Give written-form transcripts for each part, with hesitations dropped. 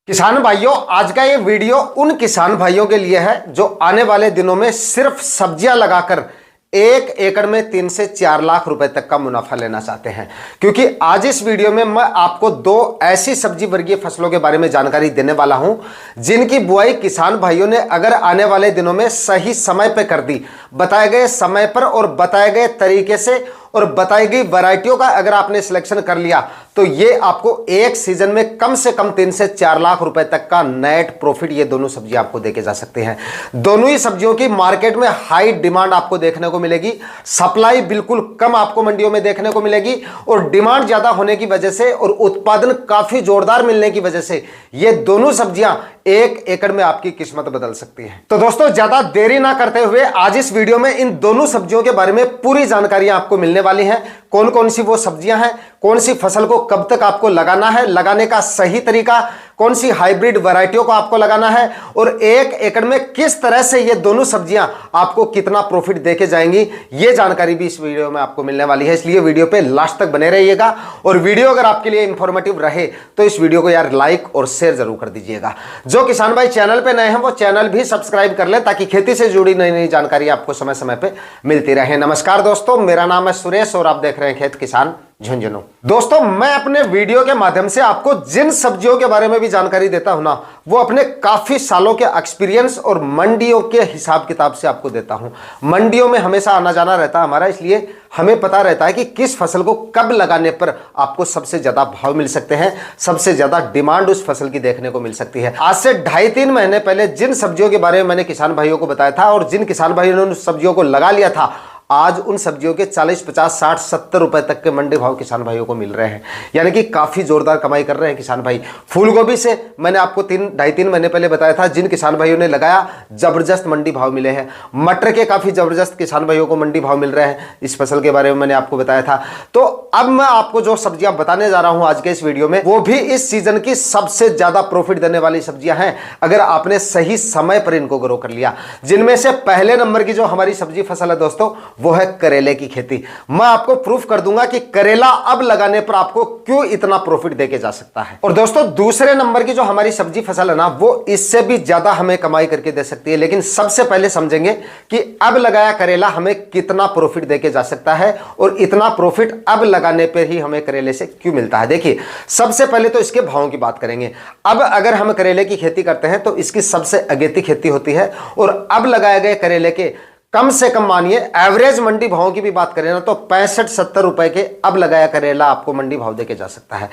किसान भाइयों, आज का ये वीडियो उन किसान भाइयों के लिए है जो आने वाले दिनों में सिर्फ सब्जियां लगाकर 1 एकड़ में 3 से 4 लाख रुपए तक का मुनाफा लेना चाहते हैं। क्योंकि आज इस वीडियो में मैं आपको 2 ऐसी सब्जी वर्गीय फसलों के बारे में जानकारी देने वाला हूं जिनकी बुआई किसान भाइयों ने अगर आने वाले दिनों में सही समय पर कर दी, बताए गए समय पर और बताए गए तरीके से और बताई गई वैरायटियों का अगर आपने सिलेक्शन कर लिया तो ये आपको एक सीजन में कम से कम 3 से 4 लाख रुपए तक का नेट प्रॉफिट ये दोनों सब्जियां आपको देके जा सकते हैं। दोनों ही सब्जियों की मार्केट में हाई डिमांड आपको देखने को मिलेगी, सप्लाई बिल्कुल कम आपको मंडियों में देखने को मिलेगी और डिमांड ज्यादा होने की वजह से और उत्पादन काफी जोरदार मिलने की वजह से ये दोनों सब्जियां 1 एकड़ में आपकी किस्मत बदल सकती है। तो दोस्तों, ज्यादा देरी ना करते हुए आज इस वीडियो में इन दोनों सब्जियों के बारे में पूरी जानकारी आपको मिलने वाली है। कौन कौन सी वो सब्जियां हैं, कौन सी फसल को कब तक आपको लगाना है, लगाने का सही तरीका, कौन सी हाइब्रिड वैरायटियों को आपको लगाना है और 1 एकड़ में किस तरह से ये दोनों सब्जियां आपको कितना प्रॉफिट देके जाएंगी, ये जानकारी भी इस वीडियो में आपको मिलने वाली है। इसलिए वीडियो पे लास्ट तक बने रहिएगा और वीडियो अगर आपके लिए इंफॉर्मेटिव रहे तो इस वीडियो को यार लाइक और शेयर जरूर कर दीजिएगा। जो किसान भाई चैनल पे नए हैं वो चैनल भी सब्सक्राइब कर लें ताकि खेती से जुड़ी नई नई जानकारी आपको समय समय पे मिलती रहे। नमस्कार दोस्तों, मेरा नाम है सुरेश और आप देख रहे हैं खेत किसान झुंझुनू। दोस्तों, मैं अपने वीडियो के माध्यम से आपको जिन सब्जियों के बारे में भी जानकारी देता हूं ना, वो अपने काफी सालों के एक्सपीरियंस और मंडियों के हिसाब किताब से आपको देता हूं। मंडियों में हमेशा आना जाना रहता है हमारा, इसलिए हमें पता रहता है कि किस फसल को कब लगाने पर आपको सबसे ज्यादा भाव मिल सकते हैं, सबसे ज्यादा डिमांड उस फसल की देखने को मिल सकती है। आज से 2.5-3 महीने पहले जिन सब्जियों के बारे में मैंने किसान भाइयों को बताया था और जिन किसान भाइयों ने उन सब्जियों को लगा लिया था, आज उन सब्जियों के 40, 50, 60, 70 रुपए तक के मंडी भाव किसान भाइयों को मिल रहे हैं। यानी कि काफी जोरदार कमाई कर रहे हैं किसान भाई। फूल गोभी से मैंने आपको 2.5-3 महीने पहले बताया था, जिन किसान भाइयों ने लगाया जबरदस्त मंडी भाव मिले हैं। मटर के काफी जबरदस्त किसान भाइयों को मंडी भाव मिल रहे हैं, इस फसल के बारे में मैंने आपको बताया था। तो अब मैं आपको जो सब्जियां बताने जा रहा हूं आज के इस वीडियो में, वो भी इस सीजन की सबसे ज्यादा प्रॉफिट देने वाली सब्जियां हैं अगर आपने सही समय पर इनको ग्रो कर लिया। जिनमें से पहले नंबर की जो हमारी सब्जी फसल है दोस्तों, वो है करेले की खेती। मैं आपको प्रूफ कर दूंगा कि करेला अब लगाने पर आपको क्यों इतना प्रॉफिट देके जा सकता है। और दोस्तों, दूसरे नंबर की जो हमारी सब्जी फसल है ना, वो इससे भी ज्यादा हमें कमाई करके दे सकती है। लेकिन सबसे पहले समझेंगे कि अब लगाया करेला हमें कितना प्रॉफिट देके जा सकता है और इतना प्रॉफिट अब लगाने पर ही हमें करेले से क्यों मिलता है। देखिए, सबसे पहले तो इसके भावों की बात करेंगे। अब अगर हम करेले की खेती करते हैं तो इसकी सबसे अगेती खेती होती है और अब लगाए गए करेले के कम से कम मानिए एवरेज मंडी भाव की भी बात करें ना तो 65-70 रुपए के अब लगाया करेला आपको मंडी भाव देके जा सकता है।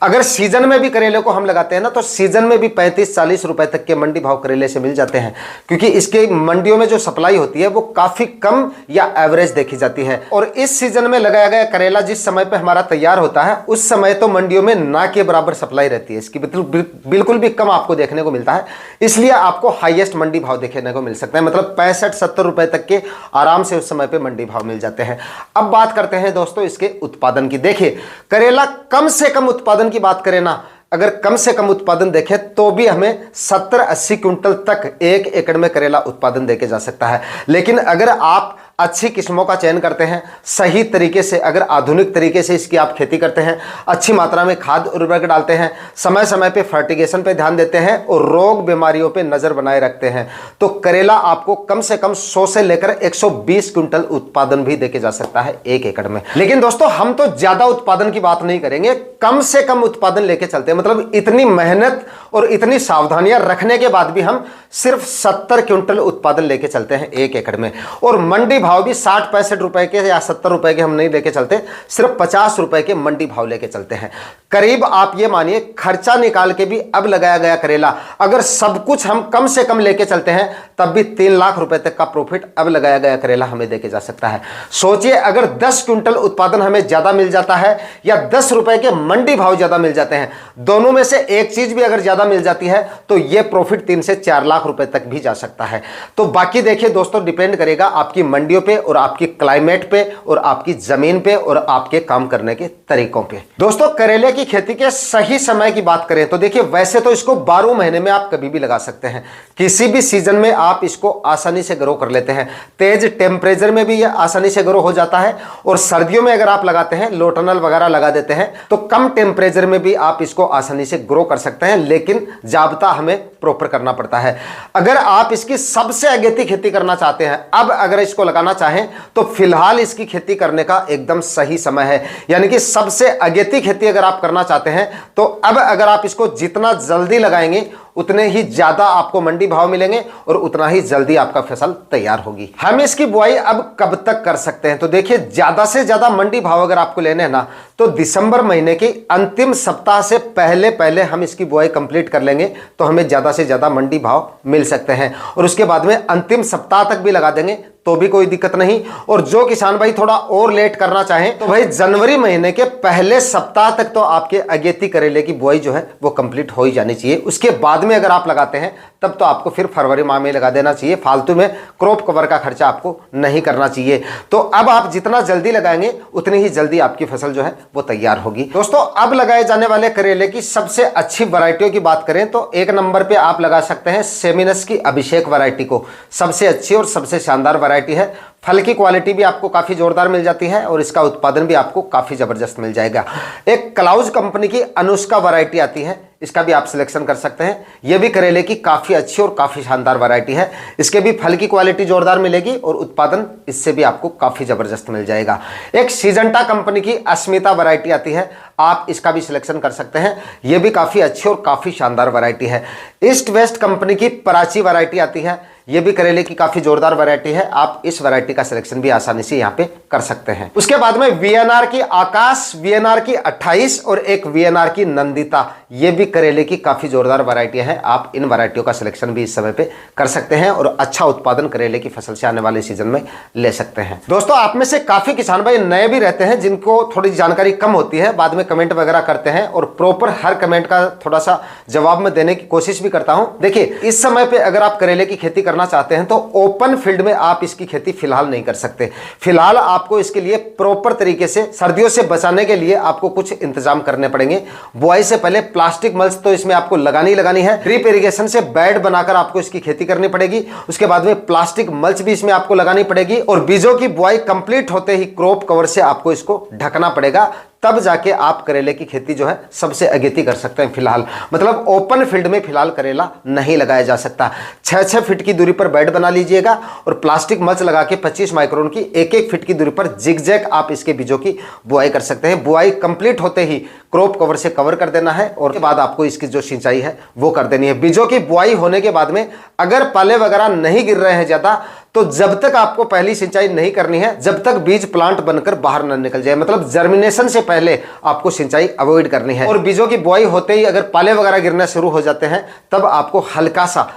अगर सीजन में भी करेले को हम लगाते हैं ना तो सीजन में भी 35-40 रुपए तक के मंडी भाव करेले से मिल जाते हैं, क्योंकि इसके मंडियों में जो सप्लाई होती है वो काफी कम या एवरेज देखी जाती है। और इस सीजन में लगाया गया करेला जिस समय पर हमारा तैयार होता है उस समय तो मंडियों में ना के बराबर सप्लाई रहती है, इसकी बिल्कुल भी कम आपको देखने को मिलता है। इसलिए आपको हाईएस्ट मंडी भाव देखने को मिल सकता है, मतलब 65-70 रुपए तक के आराम से उस समय पे मंडी भाव मिल जाते हैं। अब बात करते हैं दोस्तों इसके उत्पादन की। देखिए, करेला कम से कम उत्पादन की बात करें ना, अगर कम से कम उत्पादन देखें तो भी हमें 70-80 क्विंटल तक 1 एकड़ में करेला उत्पादन देके जा सकता है। लेकिन अगर आप अच्छी किस्मों का चयन करते हैं, सही तरीके से अगर आधुनिक तरीके से इसकी आप खेती करते हैं, अच्छी मात्रा में खाद उर्वरक डालते हैं, समय समय पे फर्टिगेशन पे ध्यान देते हैं और रोग बीमारियों पे नजर बनाए रखते हैं, तो करेला आपको कम से कम 100 से लेकर 120 क्विंटल उत्पादन भी देके जा सकता है 1 एकड़ में। लेकिन दोस्तों, हम तो ज्यादा उत्पादन की बात नहीं करेंगे, कम से कम उत्पादन लेके चलते हैं। मतलब इतनी मेहनत और इतनी सावधानियां रखने के बाद भी हम सिर्फ 70 क्विंटल उत्पादन लेके चलते हैं 1 एकड़ में। और मंडी भाव भी 60-65 रुपए के या 70 रुपए के हम नहीं लेके चलते, सिर्फ 50 रुपए के मंडी भाव लेके चलते हैं। करीब आप ये मानिए खर्चा निकाल के भी अब लगाया गया करेला अगर सब कुछ हम कम से कम लेके चलते हैं तब भी 3 लाख रुपए तक का प्रॉफिट अब लगाया गया करेला हमें देके जा सकता है। सोचिए, अगर 10 क्विंटल उत्पादन हमें ज्यादा मिल जाता है या 10 रुपए के मंडी भाव ज्यादा मिल जाते हैं, दोनों में से एक चीज भी अगर ज्यादा मिल जाती है तो यह प्रॉफिट 3 से 4 लाख रुपए तक भी जा सकता है। तो बाकी देखिए दोस्तों, डिपेंड करेगा आपकी मंडियों पे और आपकी क्लाइमेट पे और आपकी जमीन पे और आपके काम करने के तरीकों पे। दोस्तों, करेले की खेती के सही समय की बात करें तो देखिए, वैसे तो इसको 12 महीने में आप कभी भी लगा सकते हैं, किसी भी सीजन में आप इसको आसानी से ग्रो कर लेते हैं। तेज टेम्परेचर में भी यह आसानी से ग्रो हो जाता है और सर्दियों में अगर आप लगाते हैं, लो टनल वगैरह लगा देते हैं, तो कम टेम्परेचर में भी आप इसको आसानी से ग्रो कर सकते हैं। लेकिन लेकिन जाब्ता हमें प्रॉपर करना पड़ता है। अगर आप इसकी सबसे अगेती खेती करना चाहते हैं, अब अगर इसको लगाना चाहें तो फिलहाल इसकी खेती करने का एकदम सही समय है। यानी कि सबसे अगेती खेती अगर आप करना चाहते हैं तो अब अगर आप इसको जितना जल्दी लगाएंगे उतने ही ज्यादा आपको मंडी भाव मिलेंगे और उतना ही जल्दी आपका फसल तैयार होगी। हम इसकी बुआई अब कब तक कर सकते हैं? तो देखिए, ज्यादा से ज्यादा मंडी भाव अगर आपको लेने हैं ना तो दिसंबर महीने के अंतिम सप्ताह से पहले पहले हम इसकी बुआई कंप्लीट कर लेंगे तो हमें ज्यादा से ज्यादा मंडी भाव मिल सकते हैं। और उसके बाद में अंतिम सप्ताह तक भी लगा देंगे तो भी कोई दिक्कत नहीं। और जो किसान भाई थोड़ा और लेट करना चाहें तो भाई जनवरी महीने के पहले सप्ताह तक तो आपके अगेती करेले की बुआई जो है वो कंप्लीट हो ही जानी चाहिए। उसके बाद में अगर आप लगाते हैं तब तो आपको फिर फरवरी माह में लगा देना चाहिए। फालतू में क्रॉप कवर का खर्चा आपको नहीं करना चाहिए। तो अब आप जितना जल्दी लगाएंगे उतनी ही जल्दी आपकी फसल जो है वो तैयार होगी। दोस्तों, अब लगाए जाने वाले करेले की सबसे अच्छी वैरायटियों की बात करें तो एक नंबर पे आप लगा सकते हैं सेमिनस की अभिषेक वैरायटी को। सबसे अच्छी और सबसे शानदार वैरायटी है। फल की क्वालिटी भी आपको काफी जोरदार मिल जाती है और इसका उत्पादन भी आपको काफी जबरदस्त मिल जाएगा। एक क्लाउज कंपनी की अनुष्का वैरायटी आती है, इसका भी आप सिलेक्शन कर सकते हैं। यह भी करेले की काफी अच्छी और काफी शानदार वैरायटी है। इसके भी फल की क्वालिटी जोरदार मिलेगी और उत्पादन इससे भी आपको काफी जबरदस्त मिल जाएगा। एक सीजंटा कंपनी की अस्मिता वैरायटी आती है, आप इसका भी सिलेक्शन कर सकते हैं। यह भी काफी अच्छी और काफी शानदार वैरायटी है। ईस्ट वेस्ट कंपनी की पराची वैरायटी आती है, यह भी करेले की काफी जोरदार वैरायटी है। आप इस वैरायटी का सिलेक्शन भी आसानी से यहां पे कर सकते हैं। उसके बाद में वीएनआर की आकाश, वीएनआर की 28 और एक वीएनआर की नंदिता, ये भी करेले की काफी जोरदार वैरायटी है। आप इन वैरायटियों का सिलेक्शन भी इस समय पे कर सकते हैं और अच्छा उत्पादन करेले की फसल से आने वाले सीजन में ले सकते हैं। दोस्तों, आप में से काफी किसान भाई नए भी रहते हैं जिनको थोड़ी जानकारी कम होती है, बाद में कमेंट वगैरह करते हैं और प्रॉपर हर कमेंट का थोड़ा सा जवाब में देने की कोशिश भी करता हूं। देखिए, इस समय पे अगर आप करेले की खेती करना चाहते हैं तो ओपन फील्ड में आप इसकी खेती फिलहाल नहीं कर सकते। फिलहाल आपको इसके लिए प्रॉपर तरीके से सर्दियों से बचाने के लिए आपको कुछ इंतजाम करने पड़ेंगे। बुआई से पहले प्लास्टिक मल्च तो इसमें आपको लगानी लगानी है। ड्रिप इरिगेशन से बेड बनाकर आपको इसकी खेती करनी पड़ेगी। उसके बाद में प्लास्टिक मल्च भी इसमें आपको लगानी पड़ेगी और बीजों की बुआई कंप्लीट होते ही क्रॉप कवर से आपको इसको ढकना पड़ेगा। तब जाके आप करेले की खेती जो है सबसे अगेती कर सकते हैं। फिलहाल मतलब ओपन फील्ड में फिलहाल करेला नहीं लगाया जा सकता। 6-6 फीट की दूरी पर बेड बना लीजिएगा और प्लास्टिक मल्च लगा के 25 माइक्रोन की 1-1 फीट की दूरी पर जिगजैग आप इसके बीजों की बुआई कर सकते हैं। बुआई कंप्लीट होते ही क्रॉप कवर से कवर कर देना है और उसके बाद आपको इसकी जो सिंचाई है वो कर देनी है। बीजों की बुआई होने के बाद में अगर पाले वगैरह नहीं गिर रहे हैं ज्यादा तो जब तक आपको पहली सिंचाई नहीं करनी है, जब तक बीज प्लांट बनकर बाहर न निकल जाए, मतलब जर्मिनेशन से पहले आपको सिंचाई अवॉइड करनी है। और बीजों की बुआई होते ही अगर पाले वगैरह गिरना शुरू हो जाते हैं तब आपको हल्का सा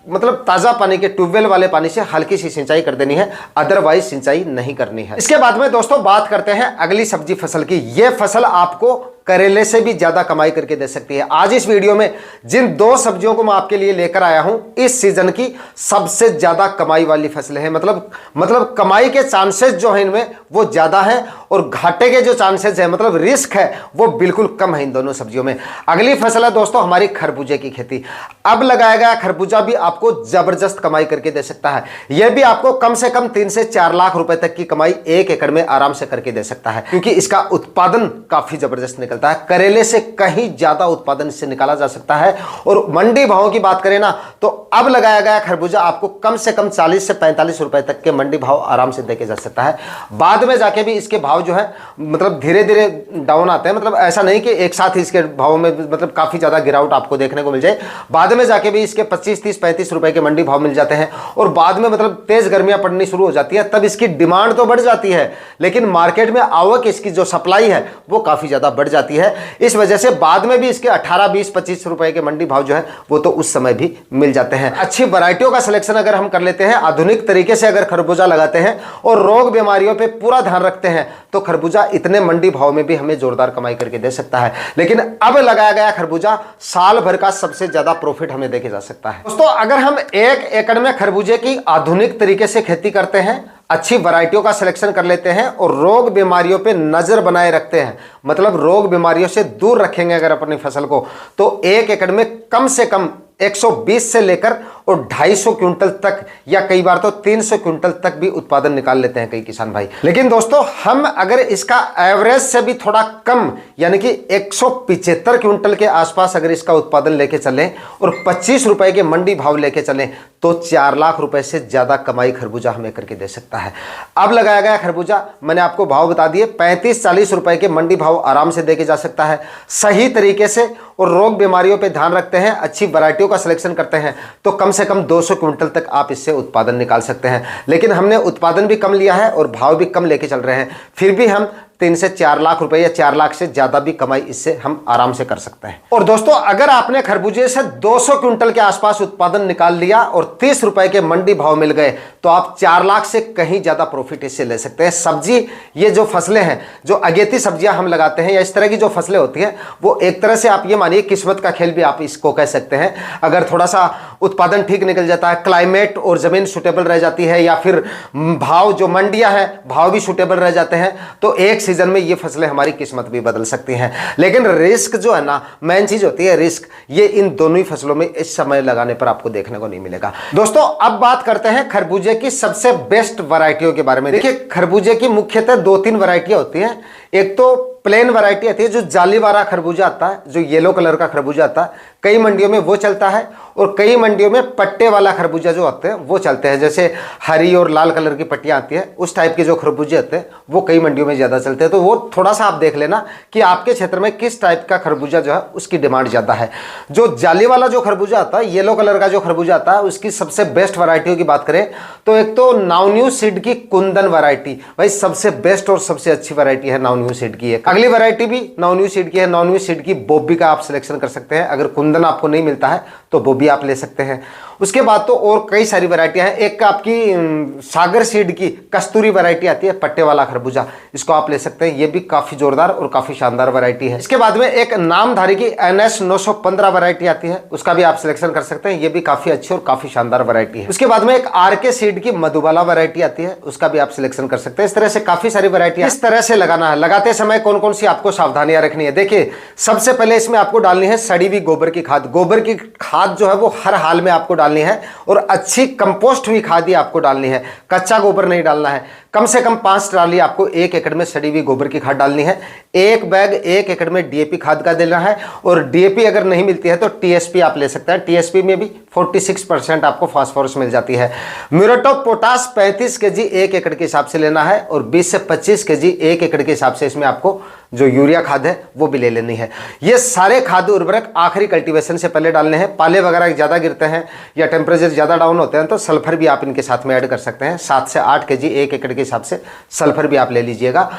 मतलब ताजा पानी के ट्यूबवेल वाले पानी से हल्की सी सिंचाई कर देनी है, अदरवाइज सिंचाई नहीं करनी है। इसके बाद में दोस्तों बात करते हैं अगली सब्जी फसल की। यह फसल आपको करेले से भी ज्यादा कमाई करके दे सकती है। आज इस वीडियो में जिन 2 सब्जियों को मैं आपके लिए लेकर आया हूं, इस सीजन की सबसे ज्यादा कमाई वाली फसलें हैं। मतलब कमाई के चांसेस जो है इनमें वो ज्यादा है और घाटे के जो चांसेस है, मतलब रिस्क है, वो बिल्कुल कम है इन दोनों सब्जियों में। अगली फसल है दोस्तों हमारी खरबूजे की खेती। अब लगाया गया खरबूजा भी आपको जबरदस्त कमाई करके दे सकता है। यह भी आपको कम से कम 3 से 4 लाख रुपए तक की कमाई 1 एकड़ में आराम से करके दे सकता है, क्योंकि इसका उत्पादन काफी जबरदस्त निकलता है। करेले से कहीं ज्यादा उत्पादन इससे निकाला जा सकता है। और मंडी भाव की बात करें ना तो अब लगाया गया खरबूजा आपको कम से कम 40 से 45 रुपए तक के मंडी भाव आराम से देके जा सकता है। बाद में जाके भी इसके भाव जो है मतलब धीरे धीरे डाउन आते हैं। मतलब ऐसा नहीं कि एक साथ ही इसके भाव में मतलब काफी ज्यादा गिरावट आपको देखने को मिल जाए। बाद में जाके भी इसके 25, 30, 35 रुपए के मंडी भाव मिल जाते हैं। और बाद में मतलब तेज गर्मियां पड़नी शुरू हो जाती है, तब इसकी डिमांड तो बढ़ जाती है लेकिन मार्केट में आवक, इसकी जो सप्लाई है वो काफी ज्यादा बढ़ जाती है। इस वजह से बाद में भी इसके 18, 20, 25 रुपए के मंडी भाव जो है वो तो उस समय भी मिल जाते हैं। अच्छी वैरायटियों का सिलेक्शन अगर हम कर लेते हैं, आधुनिक तरीके से अगर खरबूजा लगाते हैं और रोग बीमारियों पे पूरा ध्यान रखते हैं तो खरबूजा इतने मंडी भाव में भी हमें जोरदार कमाई करके दे सकता है। लेकिन अब लगाया गया खरबूजा साल भर का सबसे ज्यादा प्रॉफिट हमें देके जा सकता है। दोस्तों, अगर हम 1 एकड़ में खरबूजे की आधुनिक तरीके से खेती करते हैं, अच्छी वैरायटियों का सिलेक्शन कर लेते हैं और रोग बीमारियों पे नजर बनाए रखते हैं, मतलब रोग बीमारियों से दूर रखेंगे अगर अपनी फसल को, तो 1 एकड़ में कम से कम 120 से लेकर और 250 क्विंटल तक या कई बार तो 300 क्विंटल तक भी उत्पादन निकाल लेते हैं कई किसान भाई। लेकिन दोस्तों हम अगर इसका एवरेज से भी थोड़ा कम यानी कि 175 क्विंटल के आसपास अगर इसका उत्पादन लेके चलें और 25 रुपए के मंडी भाव लेके चलें तो 4 लाख रुपए से ज्यादा कमाई खरबूजा हमें करके दे सकता है। अब लगाया गया खरबूजा मैंने आपको भाव बता दिए, 35-40 रुपए के मंडी भाव आराम से देके जा सकता है। सही तरीके से और रोग बीमारियों पे ध्यान रखते हैं, अच्छी वैरायटियों का सिलेक्शन करते हैं तो कम से कम 200 क्विंटल तक आप इससे उत्पादन निकाल सकते हैं। लेकिन हमने उत्पादन भी कम लिया है और भाव भी कम लेके चल रहे हैं, फिर भी हम 3 से 4 लाख रुपए या 4 लाख से ज्यादा भी कमाई इससे हम आराम से कर सकते हैं। और दोस्तों अगर आपने खरबूजे से 200 क्विंटल के आसपास उत्पादन निकाल लिया और 30 रुपए के मंडी भाव मिल गए तो आप 4 लाख से कहीं ज्यादा प्रॉफिट इससे ले सकते हैं। सब्जी, ये जो फसलें हैं, जो अगेती सब्जियां हम लगाते हैं या इस तरह की जो फसलें होती हैं, वो एक तरह से आप ये मानिए किस्मत का खेल भी आप इसको कह सकते हैं। अगर थोड़ा सा उत्पादन ठीक निकल जाता है, क्लाइमेट और जमीन सुटेबल रह जाती है या फिर भाव जो मंडियां हैं भाव भी सुटेबल रह जाते हैं तो एक सीजन में ये फसलें हमारी किस्मत भी बदल सकती हैं। लेकिन रिस्क जो है ना, मेन चीज होती है रिस्क, ये इन दोनों ही फसलों में इस समय लगाने पर आपको देखने को नहीं मिलेगा। दोस्तों अब बात करते हैं खरबूजे की सबसे बेस्ट वैरायटियों के बारे में। देखिए खरबूजे की मुख्यतः 2-3 वैरायटियां होती हैं। एक तो प्लेन वैरायटी आती है जो जाली वाला खरबूजा आता है, जो येलो कलर का खरबूजा आता है, कई मंडियों में वो चलता है। और कई मंडियों में पट्टे वाला खरबूजा जो होते हैं वो चलते हैं, जैसे हरी और लाल कलर की पट्टियां आती हैं, उस टाइप के जो खरबूजे होते हैं वो कई मंडियों में ज्यादा चलते हैं। तो वो थोड़ा सा आप देख लेना कि आपके क्षेत्र में किस टाइप का खरबूजा जो है उसकी डिमांड ज्यादा है। जो जाली वाला जो खरबूजा आता है, येलो कलर का जो खरबूजा आता है, उसकी सबसे बेस्ट वैरायटियों की बात करें तो एक तो नावन्यू सीड की कुंदन वैरायटी भाई सबसे बेस्ट और सबसे अच्छी वैरायटी है नावन्यू सीड की। अगली वैरायटी भी नावन्यू सीड की है, नावन्यू सीड की बोबी का आप सिलेक्शन कर सकते हैं। अगर कुंदन आपको नहीं मिलता है तो बोबी आप ले सकते हैं। उसके बाद तो और कई सारी वैरायटियां हैं। एक आपकी सागर सीड की कस्तूरी वैरायटी आती है, पट्टे वाला खरबूजा, इसको आप ले सकते हैं। ये भी काफी जोरदार और काफी शानदार वैरायटी है। इसके बाद में एक नामधारी की NS 915 वैरायटी आती है, उसका भी आप सिलेक्शन कर सकते हैं। ये भी काफी अच्छी और काफी शानदार वैरायटी है। उसके बाद में एक RK सीड की मधुबाला वैरायटी आती है, उसका भी आप सिलेक्शन कर सकते हैं। इस तरह से काफी सारी वैरायटी इस तरह से लगाना है। लगाते समय कौन कौन सी आपको सावधानियां रखनी है, देखिए सबसे पहले इसमें आपको डालनी है सड़ी हुई गोबर की खाद। गोबर की खाद जो है वो हर हाल में आपको डालनी है और अच्छी कंपोस्ट हुई खाद ही आपको डालनी है, कच्चा गोबर नहीं डालना है। कम से कम 5 ट्राली आपको 1 एकड़ में सड़ी हुई गोबर की खाद डालनी है। 1 बैग 1 एकड़ में DAP खाद का देना है। और DAP अगर नहीं मिलती है तो TSP आप ले सकते हैं। TSP में भी 46% आपको फास्फोरस मिल जाती है। म्यूरेट ऑफ पोटाश 35 kg 1 एकड़ के हिसाब से लेना है और 20 से 25 kg 1 एकड़ के हिसाब से इसमें आपको जो यूरिया खाद है वो भी ले लेनी है। ये सारे खाद्य उर्वरक आखिरी कल्टीवेशन से पहले डालने हैं। पाले वगैरह ज्यादा गिरते हैं या टेम्परेचर ज्यादा डाउन होते हैं तो सल्फर भी आप इनके साथ में ऐड कर सकते हैं। 7 से 8 kg 1 एकड़ के हिसाब से सल्फर भी आप ले लीजिएगा।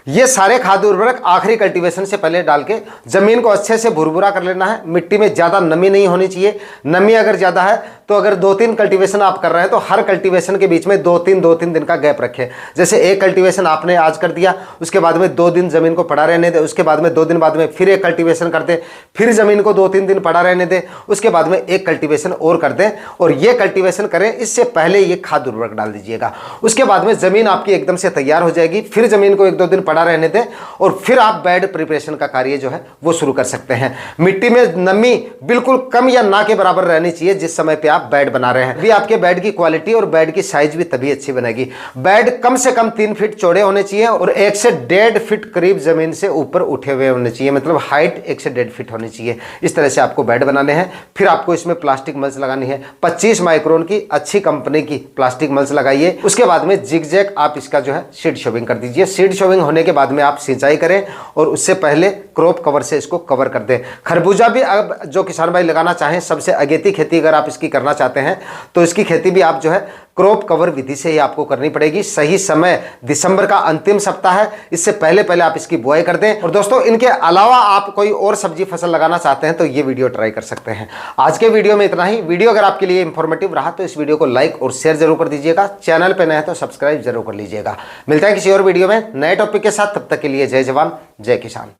ये सारे खाद्य उर्वरक आखिरी कल्टीवेशन से पहले डाल के जमीन को अच्छे से भुरभुरा कर लेना है। मिट्टी में ज्यादा नमी नहीं होनी चाहिए। नमी अगर ज्यादा है तो अगर 2-3 कल्टीवेशन आप कर रहे हैं तो हर कल्टीवेशन के बीच में 2-3 दिन का गैप रखें। जैसे एक कल्टीवेशन आपने आज कर दिया, उसके बाद में 2 दिन जमीन को पड़ा रहने दे, उसके बाद में 2 दिन बाद में फिर एक कल्टीवेशन कर दे, फिर जमीन को 2-3 दिन पड़ा रहने दे, उसके बाद में एक कल्टीवेशन और कर दें। और ये कल्टीवेशन करें इससे पहले ये खाद्य उर्वरक डाल दीजिएगा। उसके बाद में जमीन आपकी एकदम से तैयार हो जाएगी। फिर जमीन को 1-2 दिन पड़ा रहने दें और फिर आप बेड प्रिपरेशन का कार्य जो है वो शुरू कर सकते हैं। मिट्टी में नमी बिल्कुल कम या ना के बराबर रहनी चाहिए जिस समय पे आप बेड बना रहे हैं। भी आपके बेड की क्वालिटी और बेड की साइज भी तभी अच्छी बनेगी। बेड कम से कम 3 फीट चौड़े होने चाहिए और 1 से 1.5 फीट करीब जमीन से ऊपर उठे हुए होने चाहिए, मतलब हाइट 1 से 1.5 फीट होनी चाहिए। इस तरह से आपको बेड बनाने हैं। फिर आपको इसमें प्लास्टिक मल्च लगानी है। 25 माइक्रोन की अच्छी कंपनी की प्लास्टिक मल्च लगाइए। उसके बाद में जिग-जैग आप इसका जो है सीड शोविंग कर दीजिए। सीड शोविंग होने के बाद में आप सिंचाई करें और उससे पहले क्रॉप कवर से इसको कवर कर दें। खरबूजा भी अब जो किसान भाई लगाना चाहें, सबसे अगेती खेती अगर आप इसकी करना चाहते हैं तो इसकी खेती भी आप जो है क्रॉप कवर विधि से ही आपको करनी पड़ेगी। सही समय दिसंबर का अंतिम सप्ताह है, इससे पहले पहले आप इसकी बुआई कर दें। और दोस्तों इनके अलावा आप कोई और सब्जी फसल लगाना चाहते हैं तो ये वीडियो ट्राई कर सकते हैं। आज के वीडियो में इतना ही। वीडियो अगर आपके लिए इंफॉर्मेटिव रहा तो इस वीडियो को लाइक और शेयर जरूर कर दीजिएगा। चैनल पे नए हैं तो सब्सक्राइब जरूर कर लीजिएगा। मिलते हैं किसी और वीडियो में नए टॉपिक के साथ। तब तक के लिए जय जवान जय किसान।